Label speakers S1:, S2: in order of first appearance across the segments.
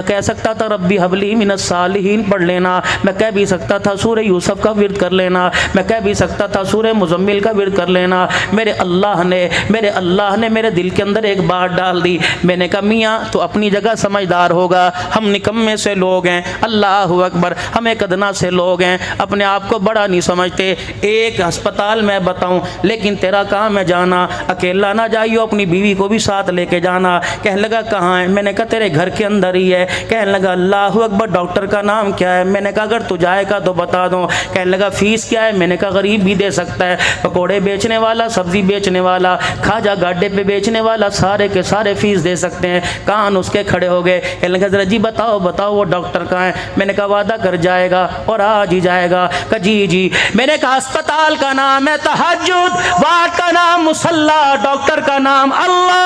S1: कह सकता था रब्बी हबली मिनस सालिहीन पढ़ लेना, मैं कह भी सकता था सूरह यूसुफ का विर्द कर लेना, मैं कह भी सकता था सूरह मुज़म्मिल का विर्द कर लेना। मेरे अल्लाह ने मेरे दिल के अंदर एक बात डाल दी। मैंने कहा मियाँ तो अपनी जगह समझदार होगा, हम निकम्मे से लोग हैं, अल्लाह अकबर, हम एक अदना से लोग हैं, अपने आप को बड़ा नहीं समझते। एक अस्पताल मैं बताऊँ, लेकिन तेरा काम है जाना, अकेला ना जाइयो, अपनी बीवी को भी साथ लेके जाना। कहने लगा कहाँ है? मैंने कहा तेरे घर के अंदर ही है। कहने लगा अल्लाह अकबर, डॉक्टर का नाम क्या है? मैंने कहा अगर तू जाएगा तो बता दो। कहने लगा फीस क्या है? मैंने कहा गरीब भी दे सकता है, पकोड़े बेचने वाला, सब्जी बेचने वाला, खाजा गाड्डे पे बेचने वाला, सारे के सारे फीस दे सकते हैं। कान उसके खड़े हो गए। कहने लगा जरा जी बताओ बताओ वो डॉक्टर कहाँ है? मैंने कहा वादा कर जाएगा और आज ही जाएगा। कहा जी जी। मैंने कहा अस्पताल का नाम है तहज्जुद, वार्ड का नाम मुसल्ला, डॉक्टर का नाम अल्लाह।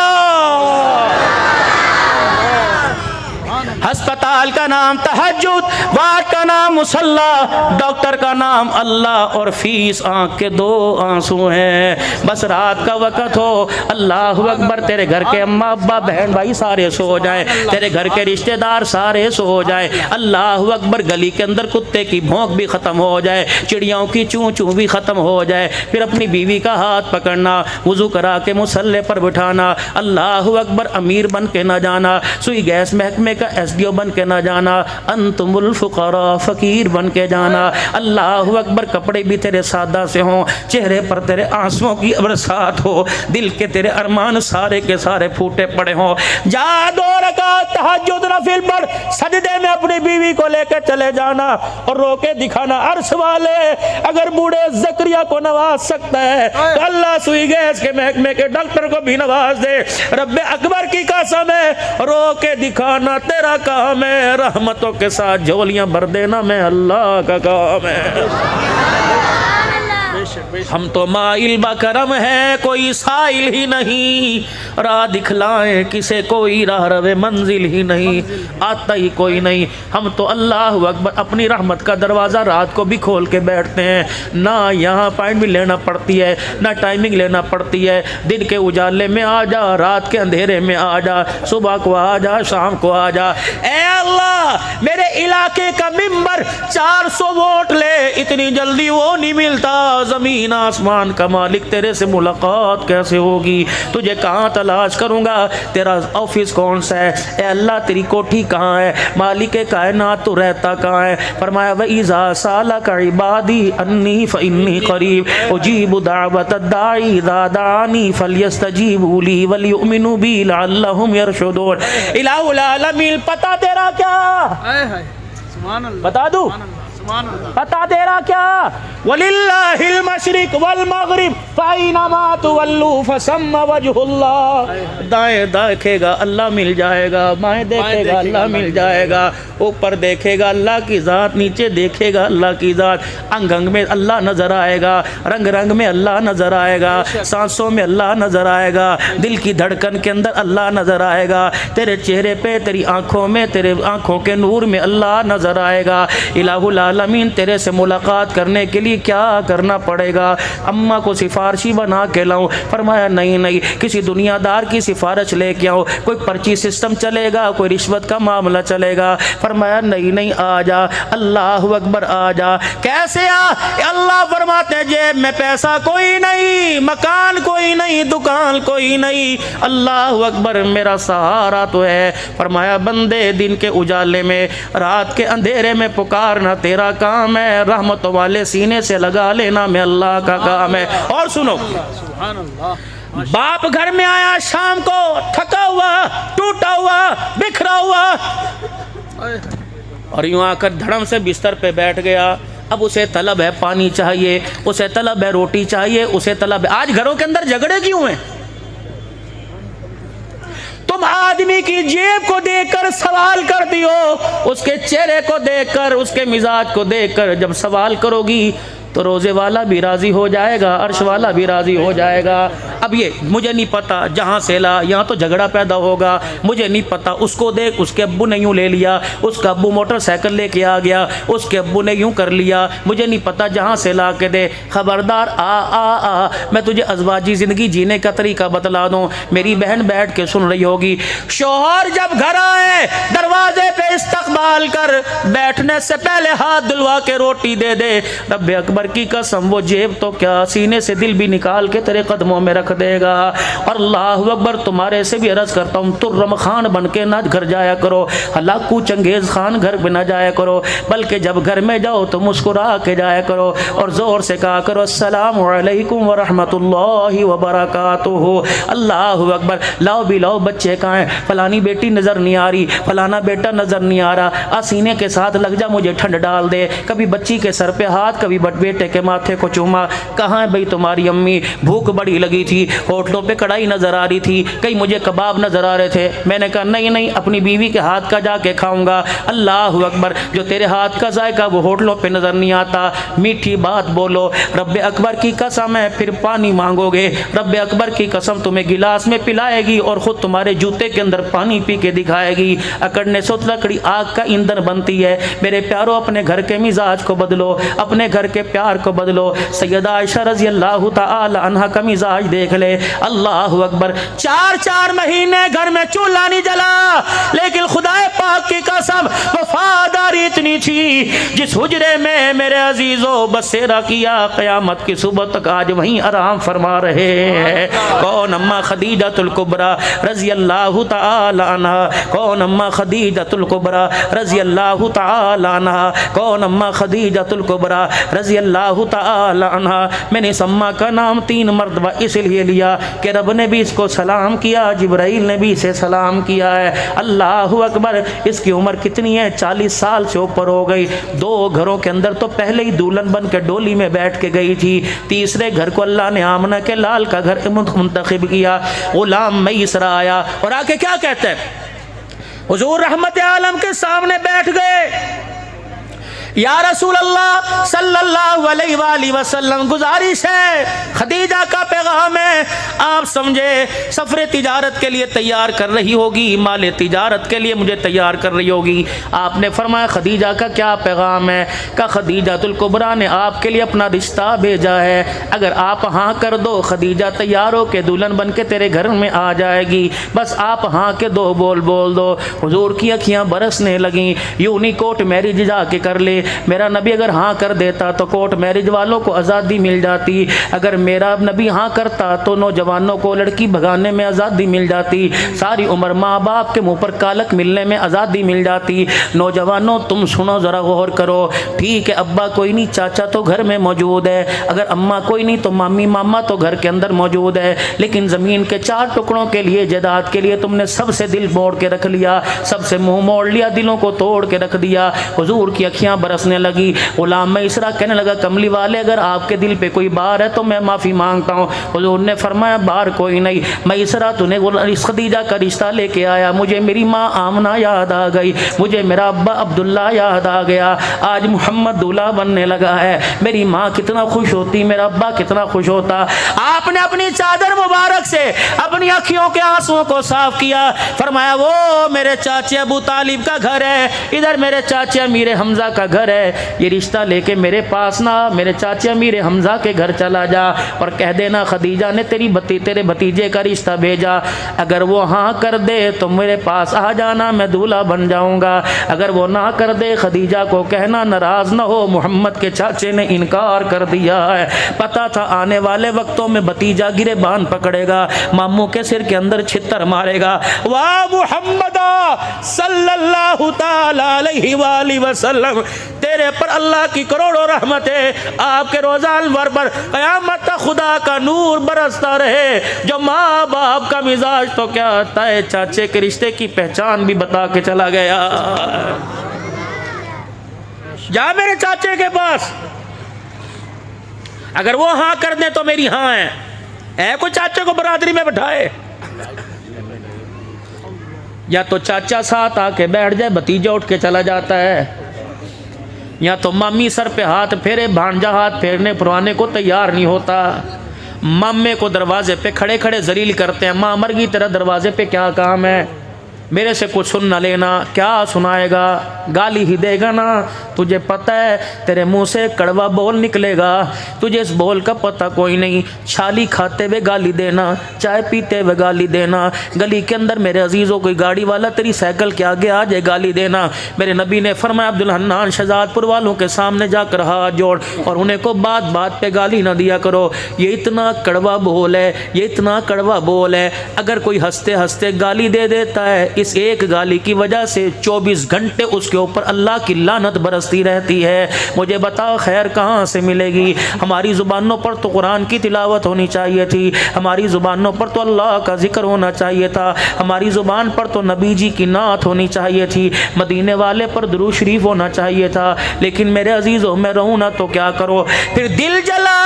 S1: अस्पताल का नाम तहज्जुद, वार्ड का नाम मुसल्ला, डॉक्टर का नाम अल्लाह, और फीस आंख के 2 आंसू हैं। बस रात का वक़्त हो, अल्लाह अकबर, तेरे घर के अम्मा अब्बा बहन भाई सारे सो जाए, तेरे घर के रिश्तेदार सारे सो जाए, अल्लाह अकबर, गली के अंदर कुत्ते की भौंक भी ख़त्म हो जाए, चिड़ियों की चूं चूं भी ख़त्म हो जाए, फिर अपनी बीवी का हाथ पकड़ना, वज़ू करा के मुसल्ले पर बिठाना, अल्लाह अकबर, अमीर बन के ना जाना, सुई गैस महकमे का एसडीओ बन के ना जाना, अंतुमुल फुकरा, फकीर बन के जाना। अल्लाह अकबर, कपड़े भी तेरे सादा से हों, चेहरे पर तेरे आंसुओं की बरसात हो, दिल के तेरे अरमान सारे के सारे फूटे पड़े हों। जा 2 रकात तहज्जुद नफिल पढ़, सजदे में अपनी बीवी को लेकर चले जाना और रो के दिखाना। अर्श वाले अगर बूढ़े ज़करिया को नवाज सकता है तो अल्लाह सुई गैस के महकमे के डॉक्टर को भी नवाज दे। रब्बे अकबर की कसम है, रो के दिखाना तेरा काम है, रहमतों के साथ झोलियां भर देना मैं अल्लाह का काम है। हम तो माइल बकरम है, कोई साइल ही नहीं, राह दिखलाए किसे कोई राह रवे मंजिल ही नहीं, आता ही कोई नहीं। हम तो अल्लाह अकबर अपनी रहमत का दरवाज़ा रात को भी खोल के बैठते हैं, ना यहाँ पॉइंट भी लेना पड़ती है, ना टाइमिंग लेना पड़ती है। दिन के उजाले में आ जा, रात के अंधेरे में आ जा, सुबह को आ जा, शाम को आ जा। ए अल्लाह, मेरे इलाके का मिंबर 400 वोट ले, इतनी जल्दी वो नहीं मिलता। ज़मीन आसमान का मालिक, तेरे से मुलाकात कैसे होगी? तुझे कहाँ तलाश करूँगा? तेरा ऑफिस कौन सा है? ए अल्लाह, तेरी कोठी कहाँ है? मालिक कायनात, तू रहता कहाँ है? फरमाया वइज़ा सालक इबादी अन्नी फ़इन्नी क़रीब उजीबु दावत दाई इज़ा दानी फ़लयस्तजीबू ली वलियुमिनू बी लअल्लहुम यरशुदून। इलाहुल आलमीन, पता तेरा क्या? बता दूँ? पता तेरा क्या? वलिल्लाहिल मशरिक वल मगरिब फैनमा तुवल्लू फसम्मा वजहुल्लाह। दाएं देखेगा अल्लाह मिल जाएगा, बाएं देखेगा अल्लाह मिल जाएगा, ऊपर देखेगा अल्लाह की ज़ात, नीचे देखेगा अल्लाह की ज़ात, अंग अंग में अल्लाह नज़र आएगा, रंग रंग में अल्लाह नज़र आएगा, सांसों में अल्लाह नज़र आएगा, दिल की धड़कन के अंदर अल्लाह नज़र आएगा, तेरे चेहरे पे, तेरी आँखों में, तेरे आँखों के नूर में अल्लाह नज़र आएगा। इलाहुल आलमीन, तेरे से मुलाकात करने के लिए क्या करना पड़ेगा? अम्मा को सिफारशी बना के लाऊं? फरमाया नहीं नहीं, किसी दुनियादार की सिफारिश लेके आओ, कोई पर्ची सिस्टम चलेगा, कोई रिश्वत का मामला चलेगा? फरमाया नहीं नहीं, आ जा, अल्लाह अकबर आ जा। कैसे आ? अल्लाह फरमाते हैं जेब में पैसा कोई नहीं, मकान कोई नहीं, दुकान कोई नहीं, अल्लाह अकबर मेरा सहारा तो है। फरमाया बंदे, दिन के उजाले में, रात के अंधेरे में पुकारना तेरा काम है, रहमतों वाले सीने से लगा लेना मैं अल्लाह का काम है। और सुनो, बाप घर में आया शाम को, थका हुआ, टूटा हुआ, बिखरा हुआ, और यूं आकर धड़म से बिस्तर पे बैठ गया। अब उसे तलब है पानी चाहिए, उसे तलब है रोटी चाहिए, उसे तलब है। आज घरों के अंदर झगड़े क्यों हैं? तुम आदमी की जेब को देखकर सवाल करती हो, उसके चेहरे को देखकर, उसके मिजाज को देखकर जब सवाल करोगी तो रोज़े वाला भी राज़ी हो जाएगा, अर्श वाला भी राज़ी हो जाएगा। अब ये मुझे नहीं पता जहाँ से ला, यहाँ तो झगड़ा पैदा होगा। मुझे नहीं पता, उसको देख उसके अब्बू ने यूँ ले लिया, उसका अब्बू मोटरसाइकिल लेके आ गया, उसके अब्बू ने यूँ कर लिया, मुझे नहीं पता जहाँ से ला के दे। खबरदार आ मैं तुझे अज़वाजी ज़िंदगी जीने का तरीका बतला दूँ। मेरी बहन बैठ के सुन रही होगी, शौहर जब घर आए दरवाजे पे इस्तकबाल कर, बैठने से पहले हाथ धुलवा के रोटी दे दे। रब्बे अकबर की कसम वो जेब तो क्या सीने से दिल भी निकाल के तेरे कदमों में रख देगा। और अल्लाह अकबर, तुम्हारे से भी अर्ज करता हूँ, तुर्रम खान बन के ना घर जाया करो, हलाकू चंगेज खान घर पे ना जाया करो, बल्कि जब घर में जाओ तो मुस्कुरा के जाया करो और ज़ोर से कहा करो अस्सलामु अलैकुम व रहमतुल्लाहि व बरकातुहू। अल्लाहु अकबर। लाओ भी लाओ, बच्चे कहाँ हैं? फलानी बेटी नज़र नहीं आ रही, फलाना बेटा नज़र नहीं आ रहा, सीने के साथ लग जा, मुझे ठंड डाल दे। कभी बच्ची के सर पे हाथ, कभी बेटे के माथे को चूमा। कहाँ है भाई तुम्हारी अम्मी? भूख बड़ी लगी थी, होठलों पे कढ़ाई नज़र आ रही थी, कहीं मुझे कबाब नज़र आ रहे थे। मैंने कहा नहीं नहीं, अपनी बीवी के हाथ का जाके खाऊंगा। अल्लाह अकबर। जो तेरे हाथ का जायका वो होठलों पे नज़र नहीं आता। मीठी बात बोलो, रब्बे अकबर की कसम है, फिर पानी मांगोगे, रब्बे अकबर की कसम तुम्हें गिलास में पिलाएगी और ख़ुद तुम्हारे जूते के अंदर पानी पी के दिखाएगी। अकड़ने से लकड़ी आग का ईंधन बनती है। मेरे प्यारों, अपने घर के मिजाज को बदलो, अपने घर के प्यार को बदलो। सैयदा आयशा रज़ी अल्लाह तआला अन्हा का मिजाज देख ले। अल्लाह अकबर। 4 महीने घर में चूल्हा नहीं जला, लेकिन खुदाए पाक की कसम वफादारी इतनी थी, जिस हुजरे में मेरे अजीजों बसेरा किया, क़यामत की सुबह तक आज वहीं आराम फरमा रहे हैं। कौन? अम्मा खदीजतुल कुबरा रज़ी अल्लाह तआला अन्हा। कौन? अम्मा खदीजतुल कुबरा रज़ी अल्लाह तआला अन्हा। कौन? अम्मा खदीजतुल कुबरा रज़ी अल्लाह तआला अन्हा। मैंने इस अम्मा का नाम 3 मरतबा इसलिए लिया कि रब ने भी इसको सलाम किया, जिब्राइल ने भी इसे सलाम किया है। अल्लाह अकबर। इसकी उम्र कितनी है? 40 साल से ऊपर हो गई। 2 घरों के अंदर तो पहले ही दुल्हन बन के डोली में बैठ के गई थी। तीसरे घर को अल्लाह ने आमना के लाल का घर मुंतखब किया। गुलाम मैसरा आया और आके क्या कहते हैं, हुजूर रहमत आलम के सामने बैठ गए। या रसूल अल्लाह सल्लल्लाहु अलैहि वसल्लम, गुजारिश है, खदीजा का पैगाम है, आप समझे सफ़र तिजारत के लिए तैयार कर रही होगी, माल तिजारत के लिए मुझे तैयार कर रही होगी। आपने फरमाया खदीजा का क्या पैगाम है? का खदीजातुल कुबरा ने आपके लिए अपना रिश्ता भेजा है, अगर आप हाँ कर दो खदीजा तैयार हो के दुल्हन बन के तेरे घर में आ जाएगी। बस आप हाँ के 2 बोल बोल दो। हुजूर की अखियाँ बरसने लगीं। यूं नहीं कोर्ट मैरिज जाके कर ले, मेरा नबी अगर हाँ कर देता तो कोर्ट मैरिज वालों को आज़ादी मिल जाती। अगर मेरा नबी हाँ करता तो नौजवानों को लड़की भगाने में आज़ादी मिल जाती। सारी उम्र माँ बाप के मुंह पर कालक मिलने में आज़ादी मिल जाती। नौजवानों तुम सुनो, ज़रा गौर करो। ठीक है, अब्बा कोई नहीं, चाचा तो घर में मौजूद है, अगर अम्मा कोई नहीं तो मामी मामा तो घर के अंदर मौजूद है, लेकिन ज़मीन के 4 टुकड़ों के लिए, जायदाद के लिए तुमने सबसे दिल मोड़ के रख लिया, सबसे मुँह मोड़ लिया, दिलों को तोड़ के रख दिया। हुजूर की अखियाँ बरसने लगी। गुलाम मैसरा कहने लगा, कमली वाले अगर आपके दिल पे कोई बार है तो मैं माफ़ी मांगता हूँ। हुजूर ने फरमाया बार कोई नहीं, मैसरा तूने खदीजा का रिश्ता लेके आया, मुझे मेरी माँ आमना याद आ गई, मुझे मेरा अब्बा अब्दुल्ला याद आ गया, आज मोहम्मद दूल्हा बनने लगा है। मेरी माँ कितना खुश होती, मेरा अब्बा कितना खुश होता। आपने अपनी चादर मुबारक से अपनी अखियों के आंसुओं को साफ किया। फरमाया वो मेरे चाचे अबू तालिब का घर है, इधर मेरे चाचे अमीर हमजा का घर है, ये रिश्ता लेके मेरे पास ना, मेरे चाचा अमीर हमजा के घर चला जा और कह देना खदीजा ने तेरे भतीजे का रिश्ता भेजा, अगर वो हाँ कर दे तो मेरे पास आ जाना, मैं दूल्हा बन जाऊंगा। अगर वो ना कर दे खदीजा को कहना नाराज ना हो, मोहम्मद के चाचे ने इनकार कर दिया है। पता था आने वाले वक्तों में भतीजा गिरेबान पकड़ेगा, मामू के सिर के अंदर छित्तर मारेगा। वाह मोहम्मद सल्लल्लाहु ताला अलैहि वसल्लम, तेरे पर अल्लाह की करोड़ों रहमतें, आपके रोज़ा अनवर पर क़यामत तक खुदा का नूर बरसता रहे। जो माँ बाप का मिजाज तो क्या आता है, चाचे के रिश्ते की पहचान भी बता के चला गया। जा मेरे चाचे के पास, अगर वो हाँ कर दे तो मेरी हाँ है कोई चाचे को बरादरी में बैठाए, या तो चाचा साथ आके बैठ जाए, भतीजा उठ के चला जाता है। या तो मामी सर पे हाथ फेरे, भांजा हाथ फेरने पुराने को तैयार नहीं होता। मामे को दरवाजे पे खड़े खड़े जलील करते हैं, माँ मर गई तेरा दरवाजे पे क्या काम है, मेरे से कुछ सुन न लेना। क्या सुनाएगा, गाली ही देगा ना। तुझे पता है तेरे मुंह से कड़वा बोल निकलेगा, तुझे इस बोल का पता कोई नहीं। छाली खाते हुए गाली देना, चाय पीते हुए गाली देना, गली के अंदर मेरे अजीज़ों कोई गाड़ी वाला तेरी साइकिल के आगे आ जाए गाली देना। मेरे नबी ने फरमाया अब्दुल हन्नान शहजादपुर वालों के सामने जाकर हाथ जोड़ और उन्हें को बात बात पे गाली ना दिया करो। ये इतना कड़वा बोल है, ये इतना कड़वा बोल है। अगर कोई हंसते हंसते गाली दे देता है, इस एक गाली की वजह से 24 घंटे उसके ऊपर अल्लाह की लानत बरसती रहती है। मुझे बताओ खैर कहाँ से मिलेगी। हमारी ज़ुबानों पर तो कुरान की तिलावत होनी चाहिए थी, हमारी ज़ुबानों पर तो अल्लाह का जिक्र होना चाहिए था, हमारी ज़ुबान पर तो नबी जी की नात होनी चाहिए थी, मदीने वाले पर दुरूद शरीफ होना चाहिए था। लेकिन मेरे अजीज़ों मैं रहूँ ना तो क्या करो। फिर दिल जला,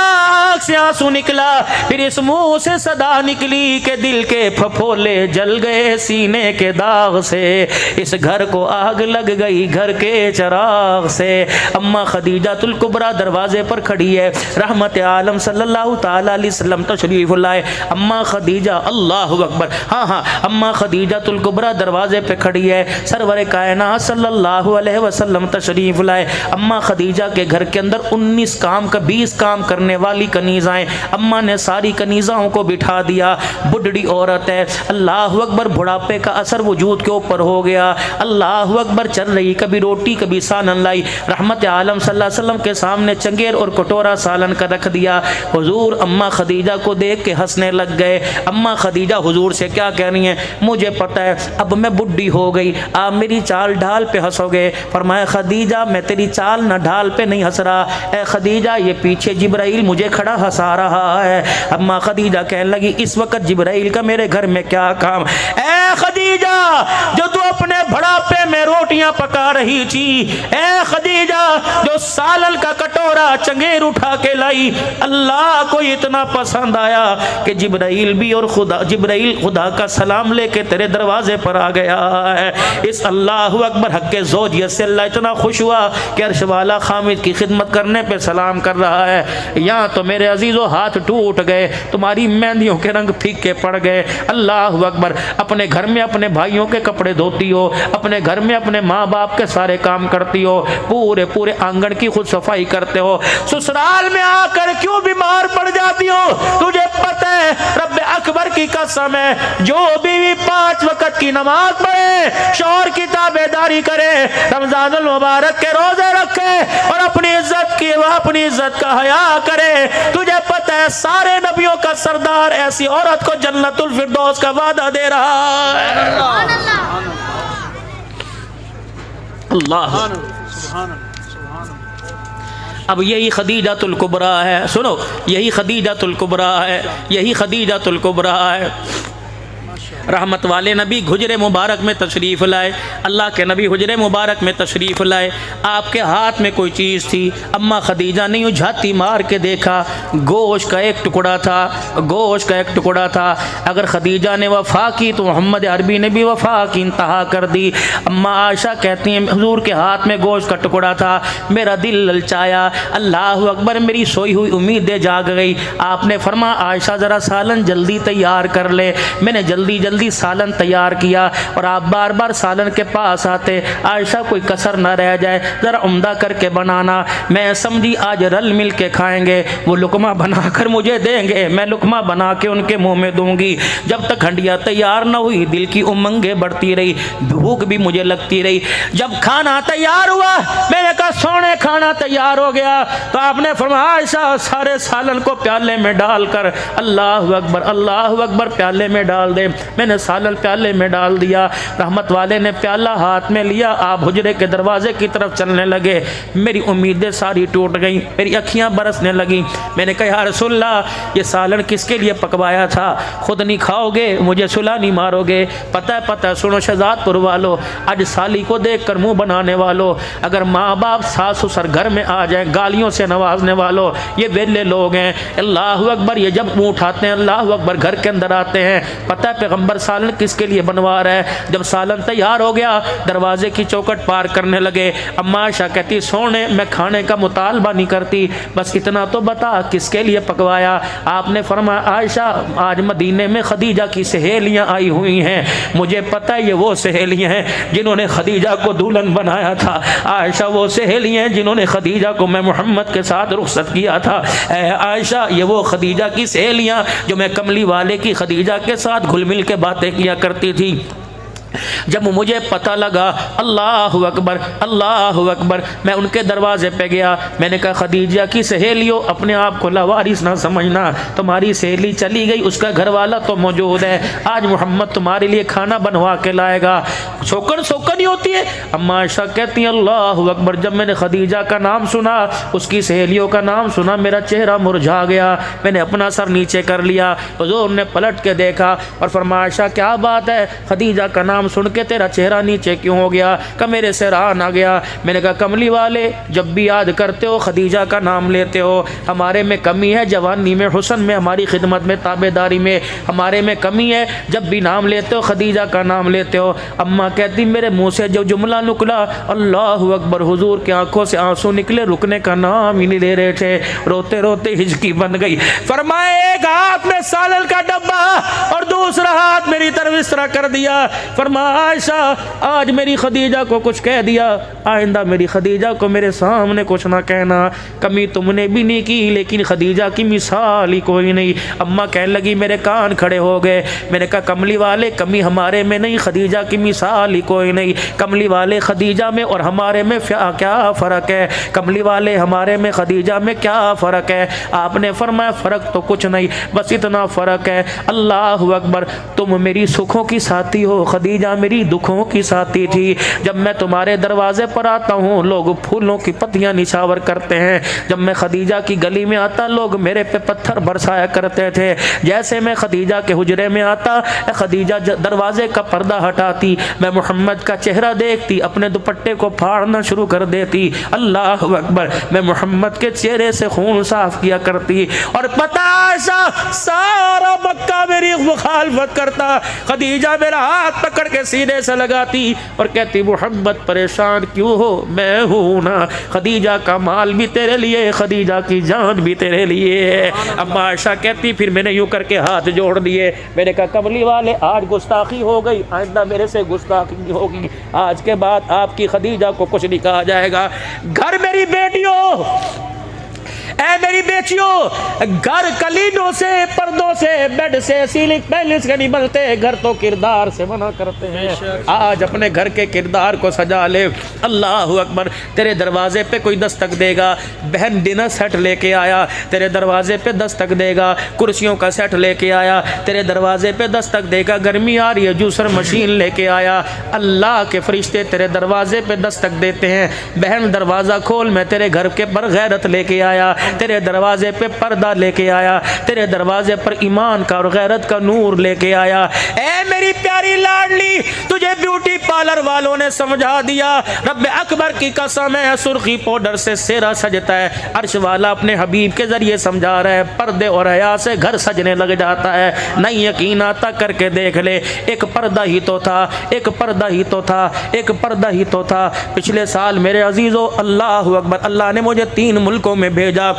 S1: आँख से आंसू निकला, फिर इस मुँह से सदा निकली कि दिल के फफोले जल गए सीने के दाग से, इस घर को आग लग गई घर के चिराग से। अम्मा खदीजातुल कुबरा दरवाजे पर खड़ी है, रहमत आलम सल्लल्लाहु ताला अलैहि वसल्लम तशरीफ लाए। अम्मा खदीजा, अल्लाहु अकबर, हाँ हाँ, अम्मा खदीजातुल कुबरा दरवाजे पे खड़ी है, सरवर कायनात सल्लल्लाहु अलैहि वसल्लम तशरीफ लाए। अम्मा खदीजा के घर के अंदर 19 काम का 20 काम करने वाली कनीज़ाएं, अम्मा ने सारी कनीज़ाओं को बिठा दिया। बुढ़ड़ी औरत है, अल्लाहु अकबर, बुढ़ापे का असर वजूद के ऊपर हो गया। अल्लाहु अकबर, चल रही, कभी रोटी कभी सालन लाई। रहमत आलम सल्लल्लाहु अलैहि वसल्लम के सामने चंगेर और कटोरा सालन का रख दिया। हुजूर अम्मा खदीजा को देख के हंसने लग गए। अम्मा खदीजा हुजूर से क्या कह रही हैं, मुझे पता है अब मैं बुढ़ी हो गई, आप मेरी चाल ढाल पे हंसोगे। फरमाया खदीजा मैं तेरी चाल न ढाल पे नहीं हंस रहा, ए खदीजा ये पीछे जिब्राइल मुझे खड़ा हंसा रहा है। अम्मा खदीजा कहने लगी इस वक्त जिब्राइल का मेरे घर में क्या काम। ए खदीजा जो तू अपने बुढ़ापे में रोटियां पका रही थी, ए खदीजा जो सालन का कटोरा चंगेर उठा के लाई, अल्लाह को इतना पसंद आया कि जिब्राइल भी और जिब्राइल खुदा का सलाम लेके तेरे दरवाजे पर आ गया है। इस अल्लाह अकबर हक के ज़ौजियत से अल्लाह इतना खुश हुआ कि अर्श वाला खामिद की खिदमत करने पे सलाम कर रहा है। यहाँ तो मेरे अजीज़ों हाथ टूट गए, तुम्हारी मेहंदियों के रंग फीके पड़ गए। अल्लाह अकबर, अपने घर में अपने भाइयों के कपड़े धोती हो, अपने घर में अपने माँ बाप के सारे काम करती हो, पूरे पूरे आंगन की खुद सफाई करते हो, ससुराल में आकर क्यों बीमार पड़ जाती हो। तुझे पता है रब अकबर की कसम है, जो बीवी 5 वक्त की नमाज पढ़े, शौहर की ताबेदारी करे, रमजानुल मुबारक के रोजे रखे और अपनी इज्जत की वह अपनी इज्जत का हया करे, तुझे पता है सारे नबियों का सरदार ऐसी औरत को जन्नतुल फिरदौस का वादा दे रहा है। अल्लाह, अब यही खदीजातुल कुबरा है, सुनो यही खदीजातुल कुबरा है, यही खदीजातुल कुबरा है। रहमत वाले नबी हुजरे मुबारक में तशरीफ़ लाए, अल्लाह के नबी हुजरे मुबारक में तशरीफ़ लाए। आपके हाथ में कोई चीज़ थी, अम्मा खदीजा ने यूँ झाती मार के देखा, गोश्त का एक टुकड़ा था, गोश्त का एक टुकड़ा था। अगर खदीजा ने वफ़ा की तो मोहम्मद अरबी ने भी वफ़ा की इंतहा कर दी। अम्मा आयशा कहती हैं हुजूर के हाथ में गोश्त का टुकड़ा था, मेरा दिल ललचाया, अल्लाह अकबर, मेरी सोई हुई उम्मीदें जाग गई। आपने फरमाया आयशा ज़रा सालन जल्दी तैयार कर ले। मैंने जल्दी जल्दी सालन तैयार किया और आप बार बार सालन के पास आते, आयशा कोई कसर ना रह जाए, ज़रा उम्दा करके बनाना। मैं समझी आज रल मिल के खाएंगे, वो लुकमा बनाकर मुझे देंगे, मैं लुकमा बना के उनके मुंह में दूंगी। जब तक हंडिया तैयार ना हुई दिल की उमंगें बढ़ती रही, भूख भी मुझे लगती रही। जब खाना तैयार हुआ मैंने कहा सोने खाना तैयार हो गया, तो आपने फरमाया आयशा सारे सालन को प्याले में डालकर, अल्लाह अकबर अल्लाह अकबर, प्याले में डाल दे। मैंने सालन प्याले में डाल दिया। रहमत वाले ने प्याला हाथ में लिया, आप हुजरे के दरवाजे की तरफ चलने लगे। मेरी उम्मीदें सारी टूट गईं, मेरी अखियां बरसने लगी। मैंने कहा या रसूलल्लाह ये सालन किसके लिए पकवाया था, खुद नहीं खाओगे, मुझे सुला नहीं मारोगे। पता है सुनो शहजादपुर वालों, आज साली को देख कर मुँह बनाने वालों, अगर माँ बाप सास ससुर घर में आ जाए गालियों से नवाजने वालों, ये वेले लोग हैं। अल्लाह अकबर, ये जब मुँह उठाते हैं अल्लाह अकबर घर के अंदर आते हैं, पता है पैगंबर सालन किसके लिए बनवा रहा है। जब सालन तैयार हो गया, दरवाजे की चौखट पार करने लगे। अम्मा आयशा कहती सोने मैं खाने का मुतालबा नहीं करती, बस इतना तो बता किसके लिए पकवाया। आपने फरमाया आयशा आज मदीने में खदीजा की सहेलियां आई हुई हैं, मुझे पता है ये वो सहेलियां हैं जिन्होंने खदीजा को दुल्हन बनाया था। आयशा वो सहेलियां हैं जिन्होंने खदीजा को मैं मोहम्मद के साथ रुखसत किया था। आयशा ये वो खदीजा की सहेलियां जो मैं कमली वाले की खदीजा के साथ घुल मिल के बातें किया करती थी। जब मुझे पता लगा, अल्लाह अकबर अल्लाह अकबर, मैं उनके दरवाजे पे गया। मैंने कहा खदीजा की सहेलियों अपने आप को लावारिस ना समझना, तुम्हारी सहेली चली गई, उसका घर वाला तो मौजूद है, आज मोहम्मद तुम्हारे लिए खाना बनवा के लाएगा। शौकन शौकन ही होती है। अम्मा आयशा कहती है अल्लाह अकबर, जब मैंने खदीजा का नाम सुना, उसकी सहेलियों का नाम सुना, मेरा चेहरा मुरझा गया। मैंने अपना सर नीचे कर लिया। हुजूर ने पलट के देखा और फरमाया आयशा क्या बात है, खदीजा का नाम सुन के तेरा चेहरा नीचे क्यों हो गया? का मेरे से रान आ गया। मैंने कहा कमली वाले जब भी याद करते हो खदीजा का नाम लेते हो, हमारे में कमी है, जवानी में हुस्न में हमारी खिदमत में ताबेदारी में हमारे में कमी है, जब भी नाम लेते हो खदीजा का नाम लेते हो। अम्मा कहती मेरे मुंह से जो जुमला निकला अल्लाह अकबर, हुजूर की आंखों से आंसू निकले, रुकने का नाम ही नहीं ले रहे थे, रोते रोते हिचकी बन गई। फरमाए एक हाथ में सालन का डब्बा और दूसरा हाथ मेरी तरफ इस तरह कर दिया। फरमा आयशा आज मेरी खदीजा को कुछ कह दिया, आइंदा मेरी खदीजा को मेरे सामने कुछ ना कहना। कमी तुमने भी नहीं की लेकिन खदीजा की मिसाल ही कोई नहीं। अम्मा कहने लगी, मेरे कान खड़े हो गए। मैंने कहा कमली वाले कमी हमारे में नहीं, खदीजा की मिसाल ही कोई नहीं। कमली वाले खदीजा में और हमारे में क्या फ़र्क है? कमली वाले हमारे में खदीजा में क्या फ़र्क है? आपने फरमाया फ़र्क तो कुछ नहीं, बस इतना फ़र्क है अल्लाह अकबर, तुम मेरी सुखों की साथी हो, खदीजा मेरी दुखों की साथी थी। जब मैं तुम्हारे दरवाजे पर आता हूँ लोग फूलों की पत्तियां निछावर करते हैं, जब मैं खदीजा की गली में आता लोग मेरे पे पत्थर बरसाया करते थे। जैसे मैं खदीजा के हुजरे में आता, खदीजा दरवाजे का पर्दा हटाती, मैं मोहम्मद का चेहरा देखती, अपने दुपट्टे को फाड़ना शुरू कर देती। अल्लाह अकबर, मैं मोहम्मद के चेहरे से खून साफ किया करती। और पता सारा मक्का मेरी मुखालफत करता, खदीजा मेरा हाथ पकड़ के सीने से लगाती और कहती मोहम्मद परेशान क्यों हो, मैं हूं ना, खदीजा का माल भी तेरे लिए, खदीजा की जान भी तेरे लिए। अम्मा आयशा कहती फिर मैंने यूं करके हाथ जोड़ दिए। मैंने कहा कमली वाले आज गुस्ताखी हो गई, आइंदा मेरे से गुस्ताखी नहीं होगी, आज के बाद आपकी खदीजा को कुछ नहीं कहा जाएगा। घर मेरी बेटियों, ऐ मेरी बेटियों, घर कलीनों से, पर्दों से, बेड से, सीलिंग पैलेस के नहीं बनते, घर तो किरदार से बना करते हैं। आज अपने घर के किरदार को सजा ले। अल्लाह अकबर, तेरे दरवाजे पे कोई दस्तक देगा, बहन डिनर सेट लेके आया, तेरे दरवाजे पे दस्तक देगा, कुर्सियों का सेट लेके आया, तेरे दरवाजे पे दस्तक देगा, गर्मी आ रही है जूसर मशीन लेके आया, अल्लाह के फरिश्ते तेरे दरवाजे पे दस्तक देते हैं, बहन दरवाज़ा खोल, मैं तेरे घर के पर गैरत लेके आया, तेरे दरवाजे पे पर्दा लेके आया, तेरे दरवाजे पर ईमान का और गैरत का नूर लेके आया। ए मेरी प्यारी लाडली, तुझे ब्यूटी पार्लर वालों ने समझा दिया, रब अकबर की कसम है सुर्खी पाउडर से सेहरा सजता है, अर्श वाला अपने हबीब के जरिए समझा रहा है, पर्दे और हया से घर सजने लग जाता है। नहीं यकीन आता करके देख ले, एक पर्दा ही तो था, एक पर्दा ही तो था, एक पर्दा ही तो था। पिछले साल मेरे अजीज़ों अल्लाह अकबर, अल्लाह ने मुझे 3 मुल्कों में भेजा,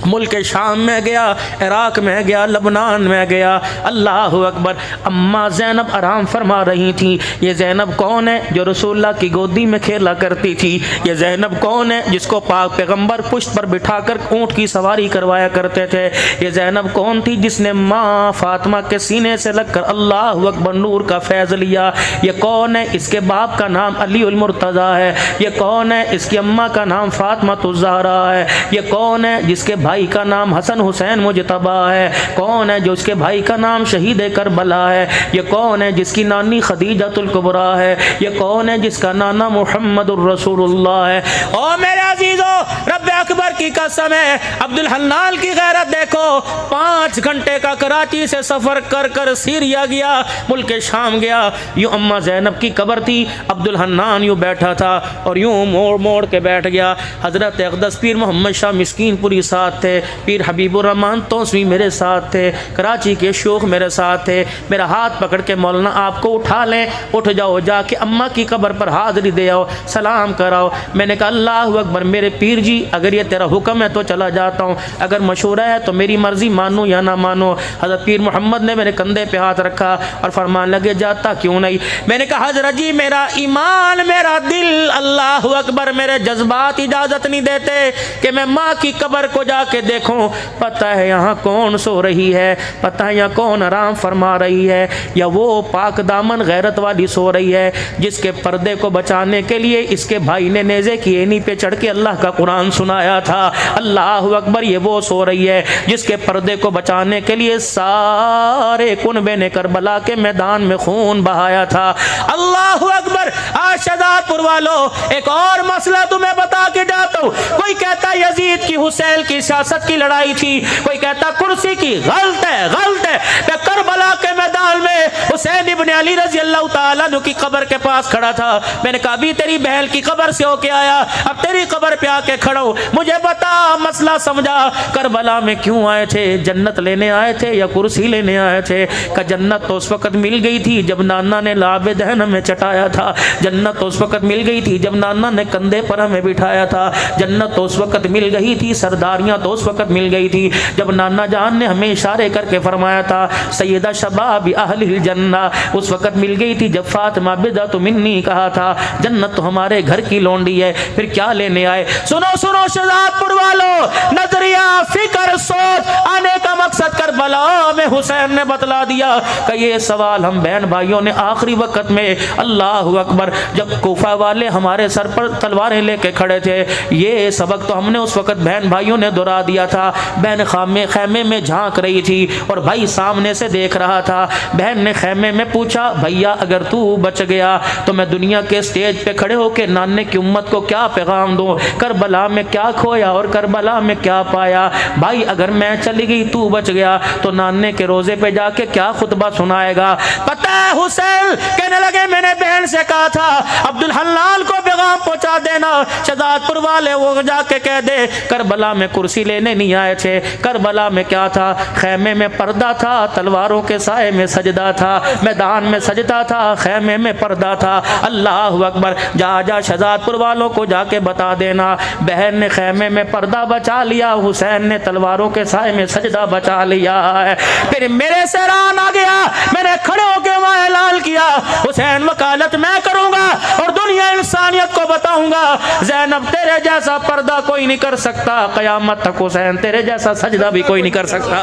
S1: मुल्क शाम में गया, इराक में गया, लबनान में गया। अल्लाह अकबर, अम्मा ज़ैनब आराम फरमा रही थी। ये ज़ैनब कौन है जो रसूलुल्लाह की गोदी में खेला करती थी? ये ज़ैनब कौन है जिसको पाक पैगंबर पुश्त पर बिठाकर ऊँट की सवारी करवाया करते थे? ये ज़ैनब कौन थी जिसने माँ फातिमा के सीने से लगकर अल्लाह अकबर नूर का फैज़ लिया? ये कौन है? इसके बाप का नाम अली उल मुर्तज़ा है। ये कौन है? इसकी अम्मा का नाम फातिमा तुज़ ज़हरा है। ये कौन है जिसके भाई का नाम हसन हुसैन मुजतबा है? कौन है जो उसके भाई का नाम शहीद करबला है? ये कौन है जिसकी नानी खदीजतुल कुबरा है? ये कौन है जिसका नाना मुहम्मदुर रसूलुल्लाह है? ओ मेरे अजीजों, रब अकबर की कसम है, अब्दुल हन्नान की गैरत देखो, 5 घंटे का कराची से सफर कर कर सीरिया गया, मुल्क शाम गया। यूं अम्मा ज़ैनब की कब्र थी, अब्दुल हन्नान यूं बैठा था और यूं मोड़ मोड़ के बैठ गया। हजरत अक़दस पीर मोहम्मद शाह मिस्कीनपुरी साथ थे, पीर हबीबुर रहमान तौसवी मेरे साथ थे, कराची के शोख मेरे साथ थे। मेरा हाथ पकड़ के मौलाना आपको उठा लें, उठ जाओ, जाके अम्मा की कब्र पर हाज़िरी दे आओ, सलाम कराओ। मैंने कहा अल्लाहु अकबर, मेरे पीर जी अगर ये तेरा हुक्म है तो चला जाता हूँ, अगर मशूरा है तो मेरी मर्ज़ी, मानो या ना मानो। हज़रत पीर मोहम्मद ने मेरे कंधे पे हाथ रखा और फरमान लगे जाता क्यों नहीं। मैंने कहा हज़रत जी मेरा ईमान, मेरा दिल, अल्लाहु अकबर, मेरे जज्बात इजाज़त नहीं देते कि मैं माँ की कब्र को जाके देखूं। पता है यहाँ कौन सो रही है, पता है यहाँ कौन आराम फरमा रही है, या वो पाक दामन गैरत वाली सो रही है जिसके पर्दे को बचाने के लिए इसके भाई ने नेज़े की एनी पे चढ़ के अल्लाह का कुरान सुनाया था। अल्लाहु अकबर, ये वो सो रही है जिसके पर्दे को बचाने के लिए सारे कुनबे ने करबला के मैदान में खून बहाया था। अल्लाहु अकबर। आज शहजादपुर वालों, एक और मसला तुम्हें बता के जाता हूँ। कोई कहता यजीद की हुसैन की सियासत की लड़ाई थी, कोई कहता कुर्सी की, गलत है, गलत है। मैं करबला के मैदान में हुसैन इब्ने अली रजी अल्लाह तआला अन्हु की कब्र के पास खड़ा था। मैंने कहा अभी तेरी बहन की कब्र से होके आया, अब तेरी कब्र पे आके खड़ा हूं, मुझे बता, मसला समझा, करबला में क्यों आए थे? जन्नत लेने आए थे या कुर्सी लेने आए थे? का जन्नत तो उस वक्त मिल गई थी जब नाना ने लाबे दहन में चटाया था, जन्नत तो उस वक्त मिल गई थी जब नाना ने कंधे पर हमें बिठाया था, जन्नत तो उस वक्त मिल गई थी, सरदारियां तो उस वक्त मिल गई थी जब नाना जान ने हमें इशारे करके फरमाया था सैयदा शबाब अहलिल जन्ना, उस वक्त मिल गई थी जब फातिमा बिदअत मिन्नी कहा था। जन्नत तो हमारे घर की लौंडी है, फिर क्या लेने आए? सुनो सुनो शहजादपुर वालों, नजरिया, फिक्र, सोच, आने का मकसद करबला में हुसैन ने बतला दिया कि ये सवाल हम बहन भाइयों ने आखिरी वक्त में, अल्लाहु अकबर, जब कोफा वाले हमारे सर पर तलवारें लेके खड़े थे, ये सबक तो हमने उस वक्त बहन भाइयों ने दोहरा दिया था। बहन खैमे में झांक रही थी और भाई सामने से देख रहा था। बहन ने खैमे में पूछा, भैया अगर तू बच गया तो मैं दुनिया के स्टेज पे खड़े होके नाने की उम्मत को क्या पैगाम दूं? करबला में क्या खोया और करबला में क्या पाया? भाई अगर मैं चली गई, तू बच गया, तो नाने के रोजे पे जाके क्या खुतबा सुनाएगा? पता है हुसैन कहने लगे, मैंने बहन से कहा था अब्दुल हन्नान को पैगाम पहुंचा देना, शहजादपुर वाले वो जाके कह दे करबला में कुर्सी लेने नहीं आए थे। करबला में क्या था? खैमे में पर्दा था, तलवारों के साए में सजदा था, मैदान में सजदा था, खैमे में पर्दा था। अल्लाहु अकबर। जा जा शहजादपुर वालों को जाके बता देना, बहन ने खैमे में पर्दा बचा लिया, हुसैन ने तलवारों के साए में सजदा बचा लिया है। फिर मेरे से रान आ गया, मैंने खड़े होकर वहां ऐलान किया, हुसैन वकालत मैं करूंगा और दुनिया इंसानियत को बताऊंगा, ज़ैनब तेरे जैसा पर्दा कोई नहीं कर सकता, कयामत तक हुसैन तेरे जैसा सजदा भी कोई नहीं कर सकता।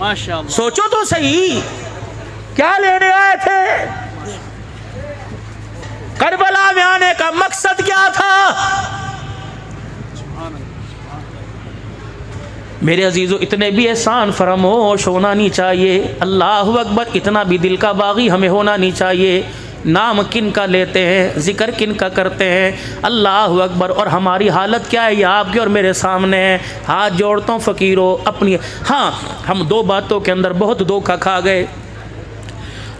S2: माशाअल्लाह।
S1: सोचो तो सही, क्या लेने आए थे? करबला में आने का मकसद क्या था? मेरे अजीजों, इतने भी एहसान फरामोश होना नहीं चाहिए। अल्लाहु अकबर, इतना भी दिल का बागी हमें होना नहीं चाहिए। नाम किन का लेते हैं, जिक्र किन का करते हैं, अल्लाहु अकबर। और हमारी हालत क्या है, ये आपके और मेरे सामने है। हाथ जोड़ता हूँ फ़कीरों अपनी। हाँ, हम दो बातों के अंदर बहुत धोखा खा गए।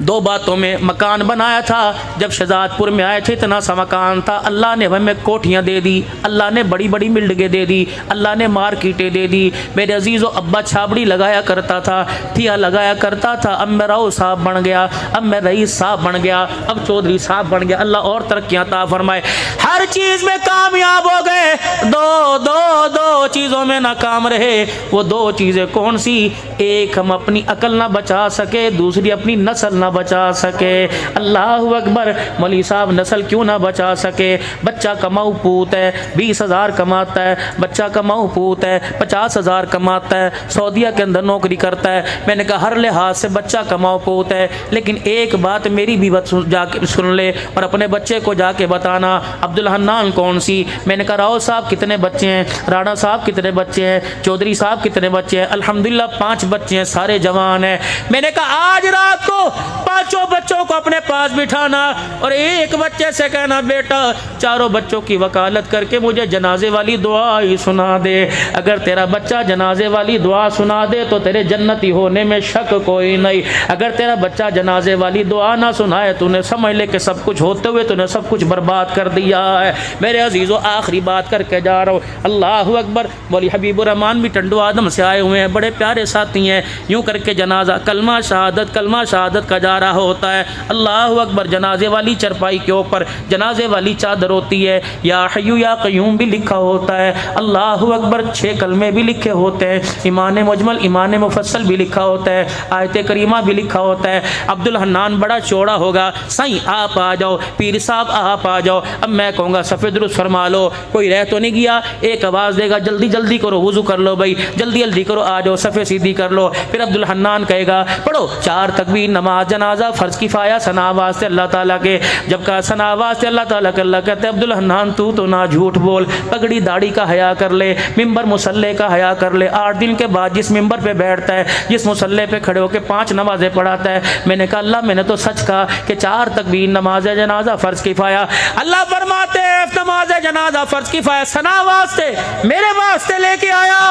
S1: दो बातों में मकान बनाया था, जब शहजादपुर में आए थे इतना सा मकान था, अल्लाह ने हमें कोठियाँ दे दी, अल्लाह ने बड़ी बड़ी बिल्डिंगें दे दी, अल्लाह ने मार्केटें दे दी। मेरे अजीज़ों, अब्बा छाबड़ी लगाया करता था, थिया लगाया करता था, अब मैं राव साहब बन गया, अब मैं रईस साहब बन गया, अब चौधरी साहब बन गया। अल्लाह और तरक्कियाँ अता फरमाए। हर चीज़ में कामयाब हो गए, दो चीज़ों में नाकाम रहे। वो दो चीज़ें कौन सी? एक, हम अपनी अकल ना बचा सके, दूसरी अपनी नस्ल ना बचा सके। अल्लाहु अकबर। मौलवी साहब नस्ल क्यों ना बचा सके? बच्चा कमाऊ पूत है, 20,000 कमाता है, बच्चा कमाऊ पूत है, 50,000 कमाता है, सऊदीया के अंदर नौकरी करता है। मैंने कहा हर लिहाज से बच्चा कमाऊ पूत है, लेकिन एक बात मेरी भी जाके सुन ले और अपने बच्चे को जाके बताना, अब्दुल हन्नान कौन सी? मैंने कहा राव साहब कितने बच्चे हैं, राणा साहब कितने बच्चे हैं, चौधरी साहब कितने बच्चे हैं? अल्हम्दुलिल्लाह 5 बच्चे हैं, सारे जवान हैं। मैंने कहा आज रात को पांचों बच्चों को अपने पास बिठाना और एक बच्चे से कहना बेटा चारों बच्चों की वकालत करके मुझे जनाजे वाली दुआ ही सुना दे। अगर तेरा बच्चा जनाजे वाली दुआ सुना दे तो तेरे जन्नती होने में शक कोई नहीं। अगर तेरा बच्चा जनाजे वाली दुआ ना सुनाए तूने समझ ले कि सब कुछ होते हुए तूने सब कुछ बर्बाद कर दिया है। मेरे अजीज़ों आखिरी बात करके जा रहा हूँ। अल्लाह अकबर। मौलवी हबीबुर रहमान भी टंडो आदम से आए हुए हैं, बड़े प्यारे साथी हैं। यूँ करके जनाजा कलमा शहादत का जा रहा होता है। अल्लाह अकबर। जनाजे वाली चरपाई के ऊपर जनाजे वाली चादर होती है, या हय्यू या क़य्यूम भी लिखा होता है। अल्लाह अकबर। 6 कलमे भी लिखे होते हैं, ईमान मुजमल ईमान मुफस्सल भी लिखा होता है, आयत करीमा भी लिखा होता है। अब्दुल हन्नान बड़ा चौड़ा होगा, साईं आप आ जाओ, पीर साहब आप आ जाओ। अब मैं कहूँगा सफ़े दुरुस्त फरमा लो, कोई रह तो नहीं गया। एक आवाज़ देगा जल्दी जल्दी करो, वुज़ू कर लो भाई, जल्दी जल्दी करो, आ जाओ सफ़े सीधी कर लो। फिर अब्दुल हन्नान कहेगा पढ़ो 4 तकबीर नमाज जनाजा फ़र्ज़ किफ़ाया सना वास्ते अल्लाह ताला के। जब कहा सना वास्ते अल्लाह ताला के, अल्लाह कहते अब्दुल हन्नान तू तो ना झूठ बोल, पगड़ी दाढ़ी का हया कर ले, मिंबर मुसल्ले का हया कर ले। 8 दिन के बाद जिस मिंबर पे बैठता है, जिस मुसल्ले पे खड़े होकर 5 नमाजें पढ़ाता है, मैंने कहा अल्लाह मैंने तो सच कहा कि 4 तकबीर नमाज जनाजा फ़र्ज़ किफ़ाया। अल्लाह फरमाते हैं नमाज जनाजा फ़र्ज़ किफ़ाया सना वास्ते मेरे वास्ते लेके आया।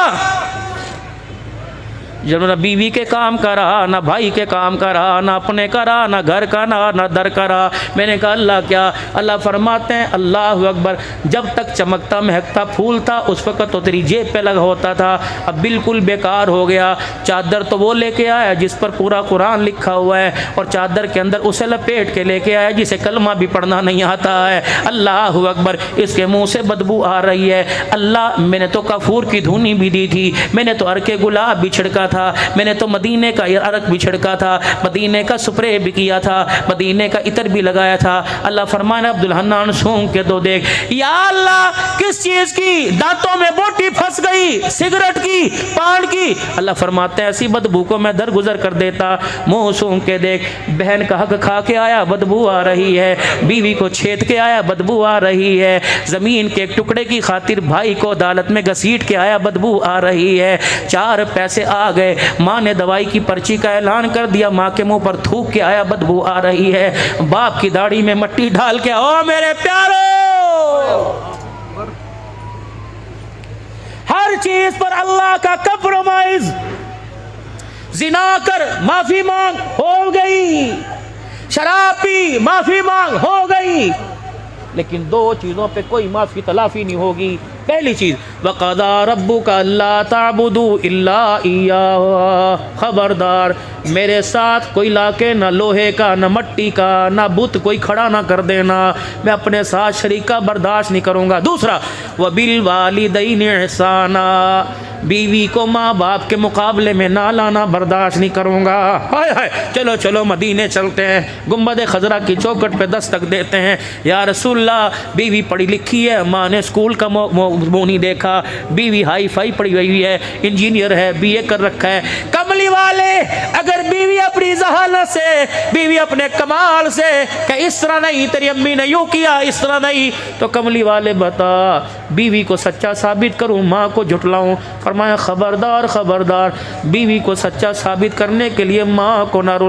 S1: जब ना बीवी के काम करा, ना भाई के काम करा, ना अपने करा, ना घर का ना दर करा। मैंने कहा अल्लाह क्या? अल्लाह फरमाते हैं अल्लाह अकबर। जब तक चमकता महकता फूल था उस वक़्त तो तेरी जेब पे लगा होता था, अब बिल्कुल बेकार हो गया। चादर तो वो लेके आया जिस पर पूरा कुरान लिखा हुआ है, और चादर के अंदर उसे लपेट के लेके आया जिसे कलमा भी पढ़ना नहीं आता है। अल्लाह अकबर। इसके मुँह से बदबू आ रही है। अल्लाह मैंने तो काफूर की धुनी भी दी थी, मैंने तो अर्के गुलाब भी छिड़का था, मैंने तो मदीने का अरक भी छिड़का था, मदीने का स्प्रे भी किया था, मदीने का इतर भी लगाया था। अल्लाह फरमाना अब्दुल हन्नान सूंघ के तो देख। या अल्लाह किस चीज की दांतों में बोटी फंस गई, सिगरेट की, पान की। अल्लाह फरमाते हैं ऐसी बदबू को मैं दरगुजर कर देता। मुंह सूंघ के देख। बहन का हक खा के आया, बदबू आ रही है। बीवी को छेद के आया, बदबू आ रही है। जमीन के एक टुकड़े की खातिर भाई को अदालत में घसीट के आया, बदबू आ रही है। 4 पैसे आ गए, माँ ने दवाई की पर्ची का ऐलान कर दिया, माँ के मुंह पर थूक के आया, बदबू आ रही है। बाप की दाढ़ी में मट्टी डाल के, ओ मेरे प्यारो, हर चीज पर अल्लाह का कंप्रोमाइज। जिना कर माफी मांग, हो गई। शराब पी माफी मांग, हो गई। लेकिन 2 चीज़ों पे कोई माफ़ी तलाफ़ी नहीं होगी। पहली चीज़ वक़ज़ा रब्बुका अल्ला ताबुदू इल्ला इय्याहु। खबरदार मेरे साथ कोई लाके ना लोहे का, ना मट्टी का, ना बुत कोई खड़ा ना कर देना। मैं अपने साथ शरीका बर्दाश्त नहीं करूँगा। दूसरा वबिल वालिदैनि इहसाना। बीवी को माँ बाप के मुकाबले में ना लाना बर्दाश्त नहीं करूँगा। हाय हाय चलो चलो मदीने चलते हैं, गुंबद खजरा की चौखट पे दस्तक देते हैं। या रसूलल्लाह बीवी पढ़ी लिखी है, माँ ने स्कूल का मुँह नहीं देखा। बीवी हाई फाई पढ़ी हुई है, इंजीनियर है, BA कर रखा है। कमली वाले अगर बीवी अपनी जहालत से, बीवी अपने कमाल से कि इस तरह नहीं, तेरी अम्मी ने यूँ किया, इस तरह नहीं, तो कमली वाले बता बीवी को सच्चा साबित करूँ, माँ को झुटलाऊँ? फरमाया खबरदार खबरदार, बीवी को सच्चा साबित करने के लिए माँ को ना रुला।